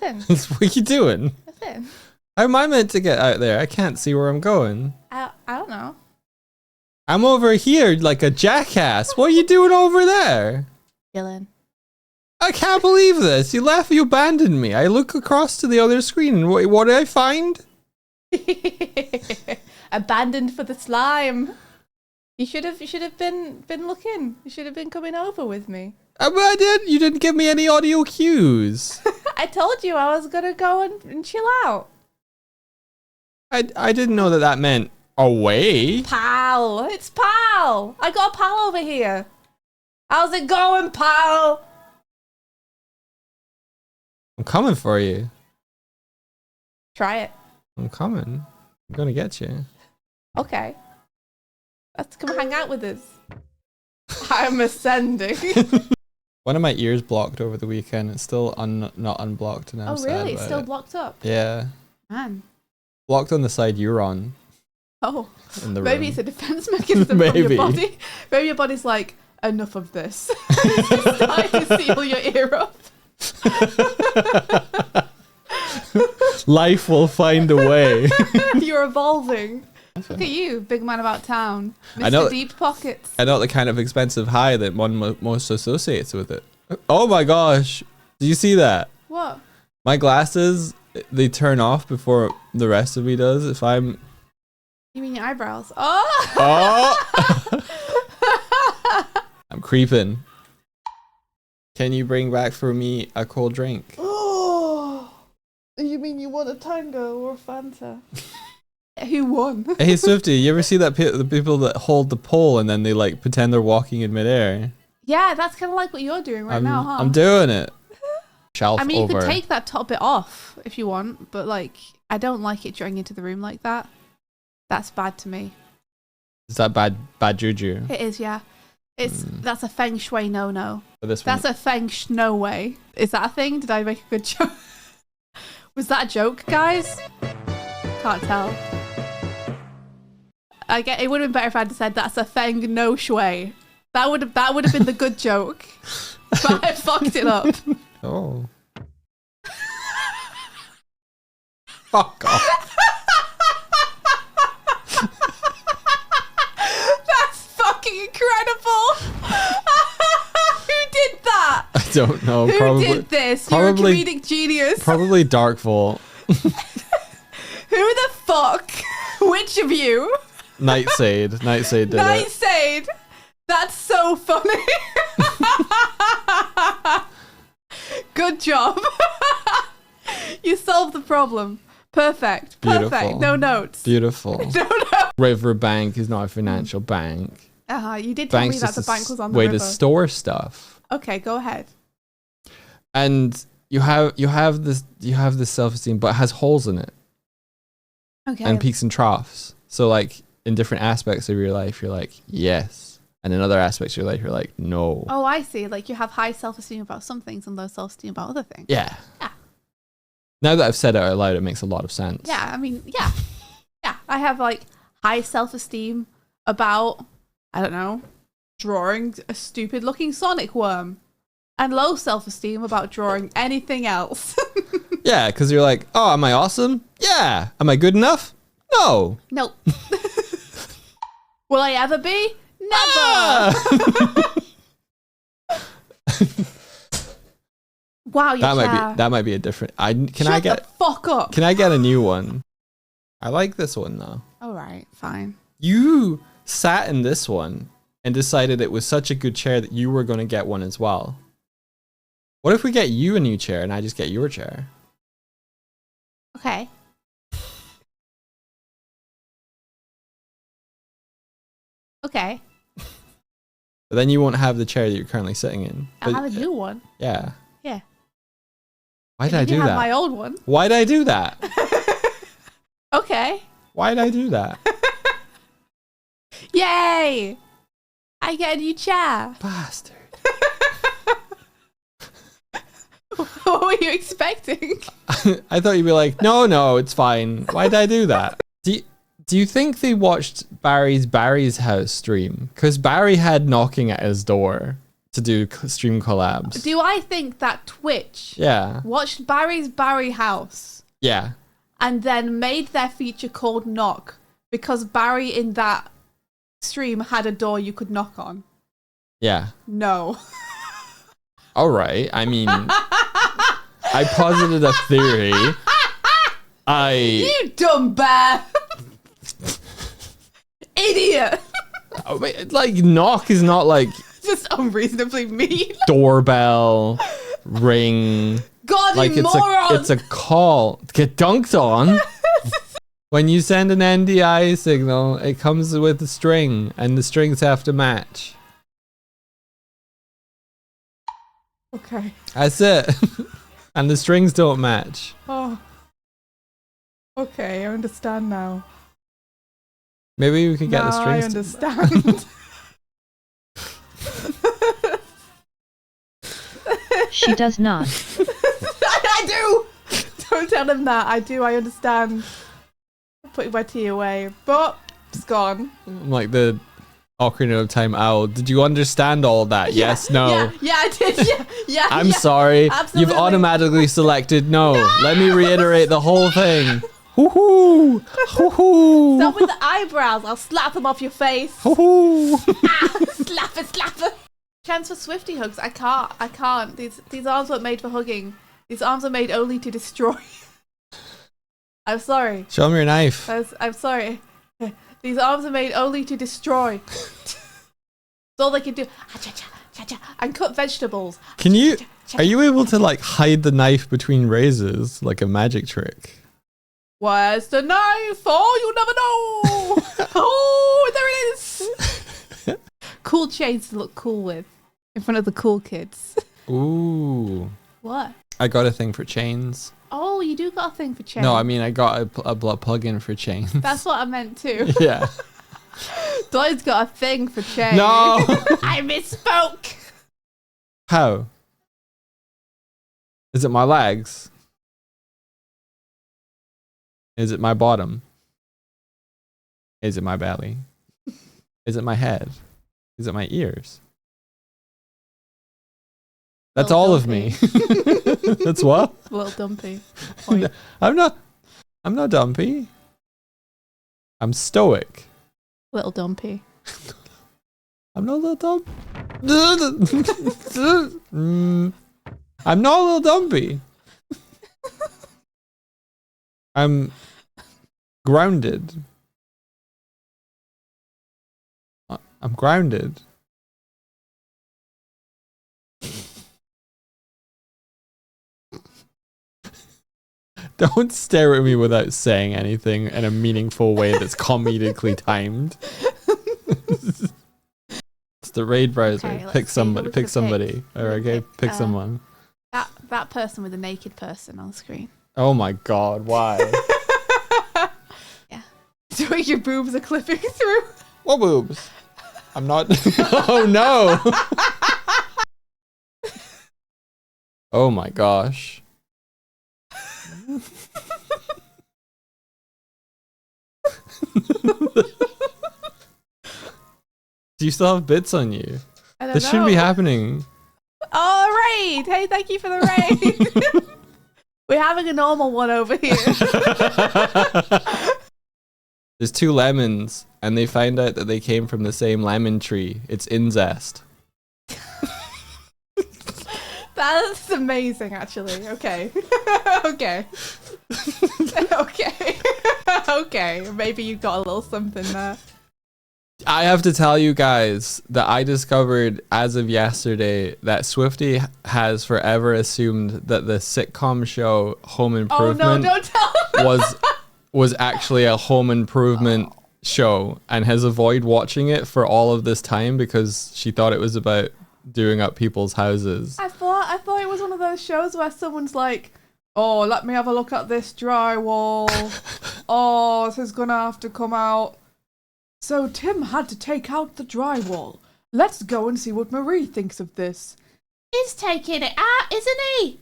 Nothing. What are you doing? Nothing. How am I meant to get out there? I can't see where I'm going. I don't know. I'm over here like a jackass. What are you doing over there? Chilling. I can't believe this. You abandoned me. I look across to the other screen and what did I find? Abandoned for the slime. You should have been looking. You should have been coming over with me. But I did. You didn't give me any audio cues. I told you I was gonna go and chill out. I didn't know that meant away. Pal, it's pal. I got a pal over here. How's it going, pal? I'm coming for you. Try it. I'm coming. I'm gonna get you. Okay. Let's come hang out with us. I'm ascending. One of my ears blocked over the weekend. It's still not unblocked now. Oh really? It's still blocked up. Yeah. Man. Blocked on the side you're on. Oh. In the Maybe room. it's a defense mechanism from your body. Maybe your body's like, enough of this. It's starting to seal your ear up. Life will find a way. You're evolving. Look at you, big man about town. Mr. I know. Deep Pockets. I know the kind of expensive high that one most associates with it. Oh my gosh. Do you see that? What? My glasses, they turn off before the rest of me does. If I'm... You mean your eyebrows? Oh! Oh! I'm creeping. Can you bring back for me a cold drink? Oh! You mean you want a tango or a Fanta? Who won? Hey Swifty, you ever see that the people that hold the pole and then they like pretend they're walking in midair? Yeah, that's kind of like what you're doing right now, huh? I'm doing it. Shelf I mean, over. you could take that top bit off if you want, but like, I don't like it drawing into the room like that. That's bad to me. Is that bad juju? It is, yeah. That's a feng shui no. For this That's one. a feng no way. Is that a thing? Did I make a good joke? Was that a joke, guys? Can't tell. It would have been better if I'd said that's a feng no shui. That would have been the good joke. But I fucked it up. Oh. Fuck off. That's fucking incredible. Who did that? I don't know. Who probably did this? probably- You're a comedic genius. probably Dark Vault. Who the fuck? Which of you? Nightshade. Nightshade did it. Nightshade. That's so funny. Good job. You solved the problem. Perfect. Perfect. Beautiful. No notes. Beautiful. No notes. Riverbank is not a financial bank. You did tell me Bank's that just the a bank was on the way river. to store stuff. Okay, go ahead. And you have this self-esteem, but it has holes in it Okay. and peaks and troughs. So like in different aspects of your life, you're like yes, and in other aspects of your life, you're like no. Oh, I see. Like you have high self-esteem about some things and low self-esteem about other things. Yeah. Yeah. Now that I've said it out loud, it makes a lot of sense. Yeah, I mean, yeah. Yeah, I have like high self-esteem about, I don't know, drawing a stupid looking Sonic worm. And low self-esteem about drawing anything else. Yeah, because you're like, oh, am I awesome? Yeah. Am I good enough? No. Nope. Will I ever be? Never. Ah! Wow, you that might be a different. Shut the fuck up. Can I get a new one? I like this one though. All right, fine. You sat in this one and decided it was such a good chair that you were going to get one as well. What if we get you a new chair and I just get your chair? Okay. Okay. But then you won't have the chair that you're currently sitting in. I'll But- have a new one. Yeah. Yeah. Why did I do You have that? my old one. Why did I do that? Okay. Why did I do that? Yay! I get a new chair. Bastard. What were you expecting? I thought you'd be like, no, it's fine. Why did I do that? Do you think they watched Barry's house stream? Because Barry had knocking at his door. to do stream collabs. Do I think that Twitch Yeah. watched Barry's Barry House Yeah. and then made their feature called Knock because Barry in that stream had a door you could knock on? Yeah. No. All right. I mean, I posited a theory. You dumb bear. Idiot. Oh, wait, like, knock is not like Just unreasonably mean. doorbell, ring. God, Like, you moron. it's a call. Get dunked on. When you send an NDI signal, it comes with a string, and the strings have to match. Okay. That's it. And the strings don't match. Oh. Okay, I understand now. Maybe we could get the Now strings. I understand. She does not. I do. Don't tell him that. I do. I understand. Putting my tea away, but it's gone. Like the Ocarina of Time owl. Did you understand all that? Yes, no. Yeah, I did. Yeah. I'm yeah. sorry. Absolutely. You've automatically selected no. Let me reiterate the whole thing. Hoo-hoo. Hoo-hoo. Stop with the eyebrows. I'll slap them off your face. Hoo-hoo. Slap it. Chance for Swifty hugs. I can't. These arms weren't made for hugging. These arms are made only to destroy. I'm sorry. Show me your knife. I'm sorry. These arms are made only to destroy. That's all they can do. And cut vegetables. Can you? Are you able to like hide the knife between razors like a magic trick? Where's the knife? Oh, you'll never know. Oh, there it is. Cool chains to look cool with in front of the cool kids. Ooh. What? I got a thing for chains. Oh, you do got a thing for chains. No, I mean I got a plug-in for chains. That's what I meant too. Yeah. Dwight's got a thing for chains. No. I misspoke. How? Is it my legs? Is it my bottom? Is it my belly? Is it my head? Is it my ears? That's Little all of dumpy. me. That's what? A little dumpy. Point. I'm not dumpy. I'm stoic. Little dumpy. I'm not a little dump. I'm not a little dumpy. I'm grounded. I'm grounded. Don't stare at me without saying anything in a meaningful way that's comedically timed. It's the raid browser. Okay, let's pick see, somebody. who was Pick the somebody. pick? Or okay, pick someone. That person with the naked person on the screen. Oh my god, why? Yeah. So your boobs are clipping through. What boobs? I'm not. Oh no. Oh my gosh. Do you still have bits on you? I don't This know. shouldn't be happening. Oh, raid! Hey, thank you for the raid. We're having a normal one over here. There's two lemons, and they find out that they came from the same lemon tree. It's incest. That's amazing, actually. Okay. Okay. Okay. Okay. Maybe you got a little something there. I have to tell you guys that I discovered as of yesterday that Swifty has forever assumed that the sitcom show Home Oh Improvement no! Don't tell him. was actually a home improvement show and has avoided watching it for all of this time because she thought it was about doing up people's houses. I thought it was one of those shows where someone's like, "Oh, let me have a look at this drywall. Oh, this is gonna have to come out." So Tim had to take out the drywall. Let's go and see what Marie thinks of this. He's taking it out, isn't he?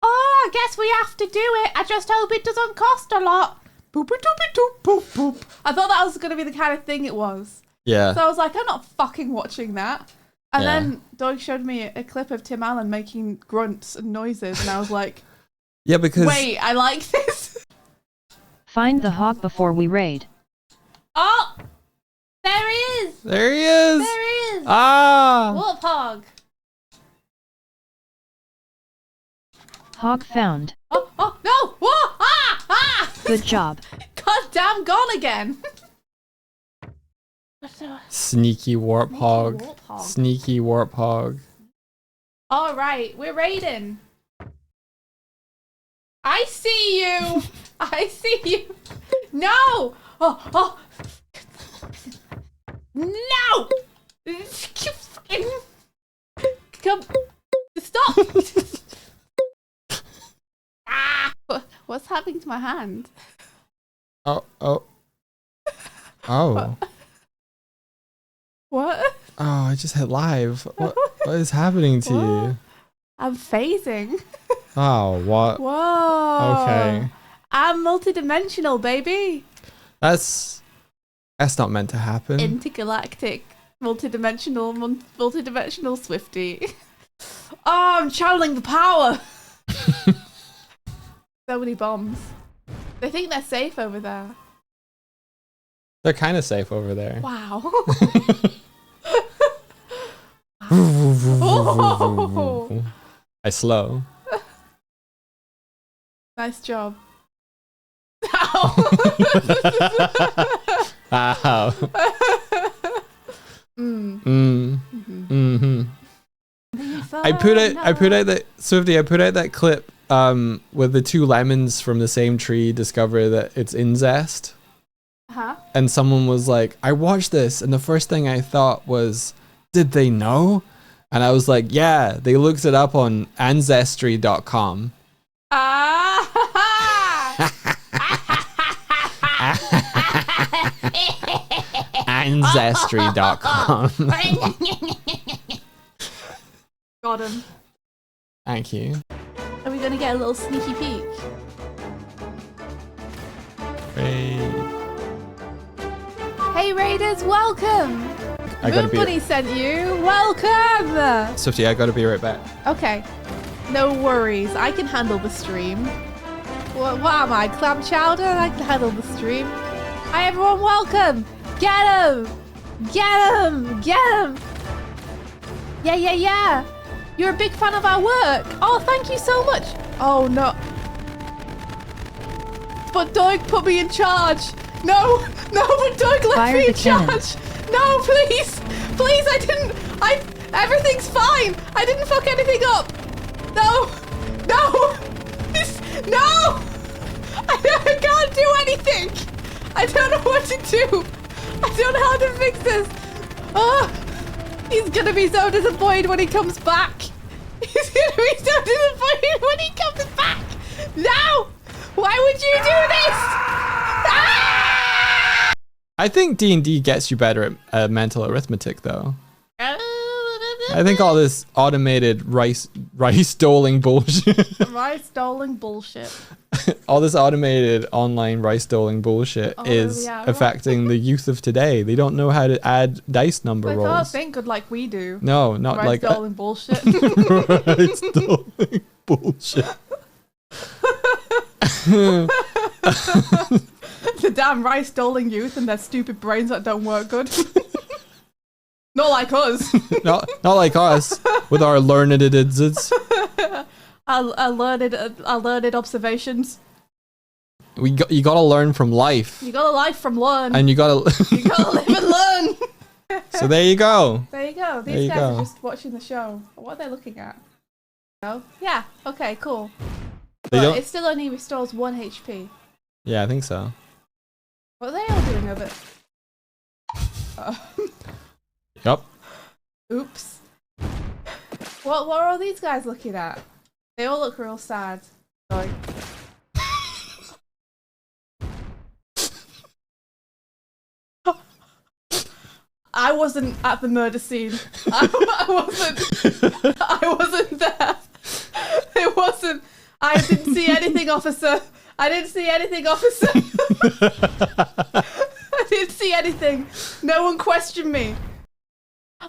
Oh, I guess we have to do it. I just hope it doesn't cost a lot. Boop boop doop doop boop boop. I thought that was gonna be the kind of thing it was. Yeah. So I was like, I'm not fucking watching that. And Yeah. then Doug showed me a clip of Tim Allen making grunts and noises, and I was like, Yeah, because wait, I like this. Find the hog before we raid. Oh! There he is! there he is. There he is! Ah. Warthog! Hog found. Oh, no! Whoa! Ah! Ah! Good job. God damn, gone again! Sneaky warthog. Warthog. Sneaky warthog. All right, we're raiding. I see you. I see you. No. Oh. No. Come. Stop. Ah. What's happening to my hand? Oh. What? Oh, I just hit live. What is happening to you? I'm phasing. Oh, what? Whoa. Okay. I'm multidimensional, baby. That's not meant to happen. Intergalactic, multidimensional Swifty. Oh, I'm channeling the power. So many bombs. They think they're safe over there. They're kind of safe over there. Wow. Oh. I slow. Nice job. Ow. Mm-hmm. I put out that Swifty, I put out that clip with the two lemons from the same tree discover that it's incest. Huh? And someone was like, I watched this and the first thing I thought was, did they know? And I was like, yeah, they looked it up on ancestry.com. Ancestry.com. Got him. Thank you. Are we gonna get a little sneaky peek? Great. Hey Raiders, welcome! I gotta Moon be Bunny sent you. Welcome! Swifty, I gotta be right back. Okay. No worries. I can handle the stream. What am I? Clam chowder? I can handle the stream. Hi everyone, welcome! Get him! Get him! Get him! Yeah. You're a big fan of our work. Oh, thank you so much. Oh no. But Doug put me in charge. No, but Doug left Fire me in the cannon. charge. No, please, I didn't. Everything's fine. I didn't fuck anything up. No. I can't do anything. I don't know what to do. I don't know how to fix this. Oh, he's gonna be so disappointed when he comes back. He's gonna be so disappointed when he comes back. No! Why would you do this? Ah! I think D&D gets you better at mental arithmetic, though. I think all this automated rice doling bullshit, Rice doling bullshit. all this automated online rice doling bullshit is yeah, affecting the youth of today. They don't know how to add dice number They can't rolls. think good like we do. No, not Rice like doling bullshit. rice doling bullshit. The damn rice doling youth and their stupid brains that don't work good. Not like us. not like us with our learned ids. I learned observations. You got to learn from life, You gotta life from learn. and you got to. You gotta live and learn. So there you go. There you go. There These you guys go. are just watching the show. What are they looking at? No? Yeah. Okay, cool. They But don't. it still only restores 1 HP. Yeah, I think so. What are they all doing of it? Yup. Oops. What are all these guys looking at? They all look real sad. Sorry. I wasn't at the murder scene. I wasn't there. It wasn't. I didn't see anything, officer. I didn't see anything. No one questioned me.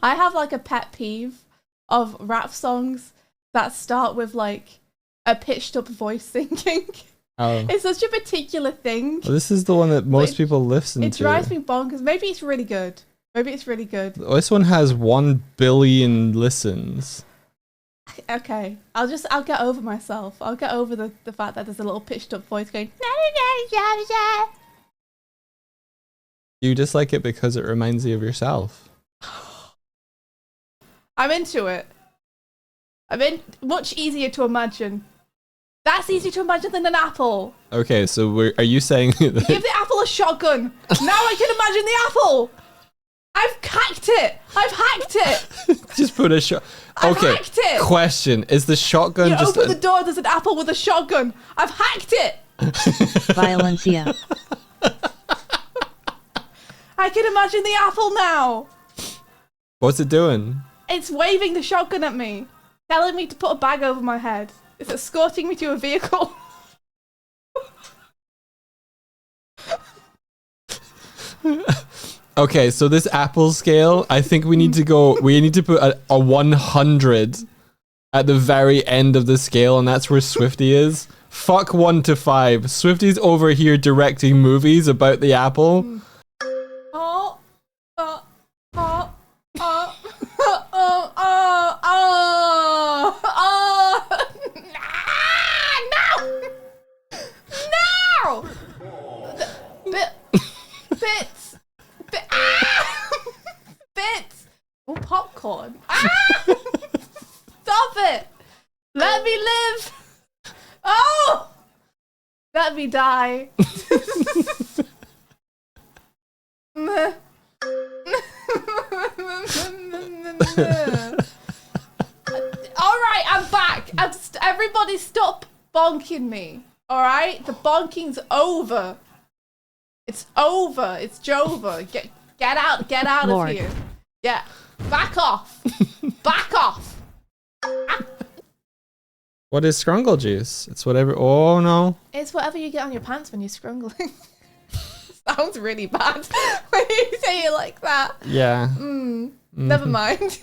I have like a pet peeve of rap songs that start with like a pitched up voice singing. Oh. It's such a particular thing. Well, this is the one that most It- people listen It to. drives me bonkers. Maybe it's really good. This one has 1 billion listens. Okay, I'll get over myself. I'll get over the fact that there's a little pitched up voice going. You dislike it because it reminds you of yourself. I'm into it. Much easier to imagine. That's easier to imagine than an apple. Okay, so are you saying that Give the apple a shotgun. Now I can imagine the apple. I've hacked it. just put a shot? I've Okay, hacked it. question. Is the shotgun You just open the door, there's an apple with a shotgun. I've hacked it. Violencia. I can imagine the apple now. What's it doing? It's waving the shotgun at me, telling me to put a bag over my head. It's escorting me to a vehicle. Okay, so this apple scale, I think we need to put a 100 at the very end of the scale, and that's where Swifty is. Fuck 1 to 5. Swifty's over here directing movies about the apple. Oh, no! Bits! Bits! Oh, popcorn. Stop it! Let me live! Oh! Let me die. Alright, I'm back. Everybody stop bonking me. Alright? The bonking's over. It's over. It's Jova. Get out Lord. of here. Yeah. Back off. Back off. What is scrungle juice? It's whatever. Oh no. It's whatever you get on your pants when you're scrungling. Sounds really bad when you say it like that. Yeah. Never mind.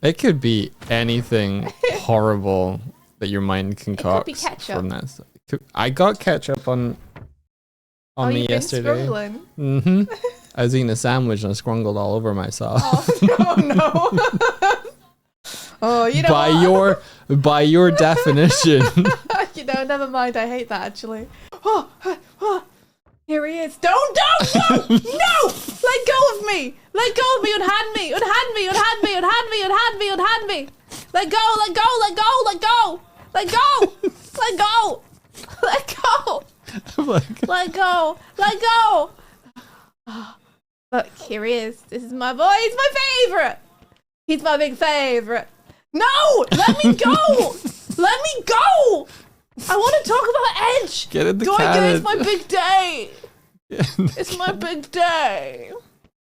It could be anything horrible that your mind concocts ketchup. from that stuff. I got ketchup on me you've yesterday. been scrungling. Mm-hmm. I was eating a sandwich and I scrungled all over myself. Oh no. Oh, you know what? by your definition. You know, never mind. I hate that actually. Oh, here he is. Don't, no! Let go of me! Let go of me! Unhand me! Unhand me! Unhand me! Unhand me! Unhand me! Unhand me! Let go! Let go! Let go! Let go! Let go! Let go! Let go! Let go! Let go! Look, here he is. This is my boy. He's my favorite. He's my big favorite. No! Let me go! Let me go! I want to talk about Edge. Get in the Do I get it? It's carrot. my big day. It's my big day.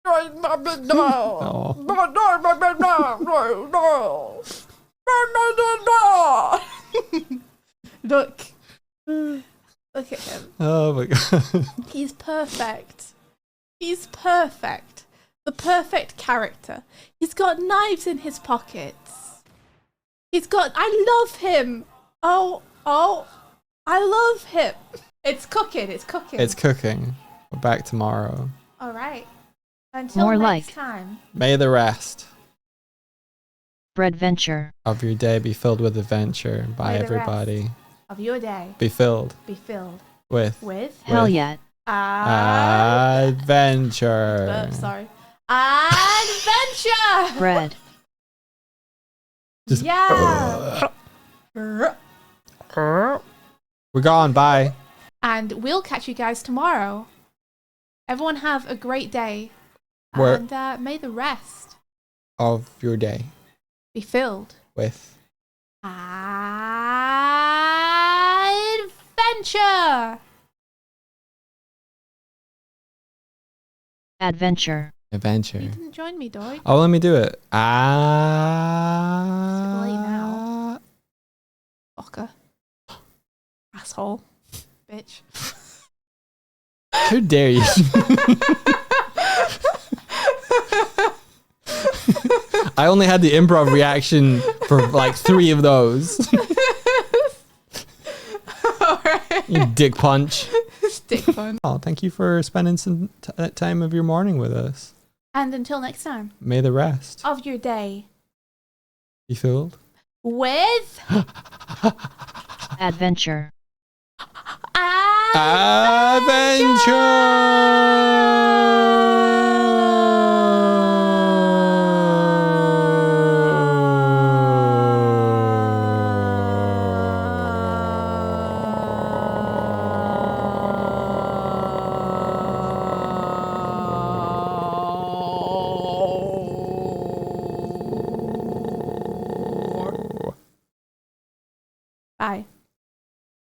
It's my big day. Oh. Look. Look at him. Oh my god. He's perfect. He's perfect. The perfect character. He's got knives in his pockets. I love him. Oh, I love him. It's cooking. It's cooking. We're back tomorrow. All right. Until More next like. time. May the rest Breadventure. of your day be filled with adventure. Bye, May the everybody. Of your day Be filled be filled with with Hell yeah. adventure. sorry. Adventure. Bread. Just- Yeah. We're gone. Bye. And we'll catch you guys tomorrow. Everyone have a great day. Where- And may the rest Of your day be filled. with Adventure. Adventure. adventure. You didn't join me, Dory. Oh, let me do it. It's late now. Fucker. Asshole. Bitch. How dare you? I only had the improv reaction for like 3 of those. Alright. You dick punch. Stick fun. Oh, thank you for spending some time of your morning with us. And until next time, May the rest of your day be filled with Adventure. Bye.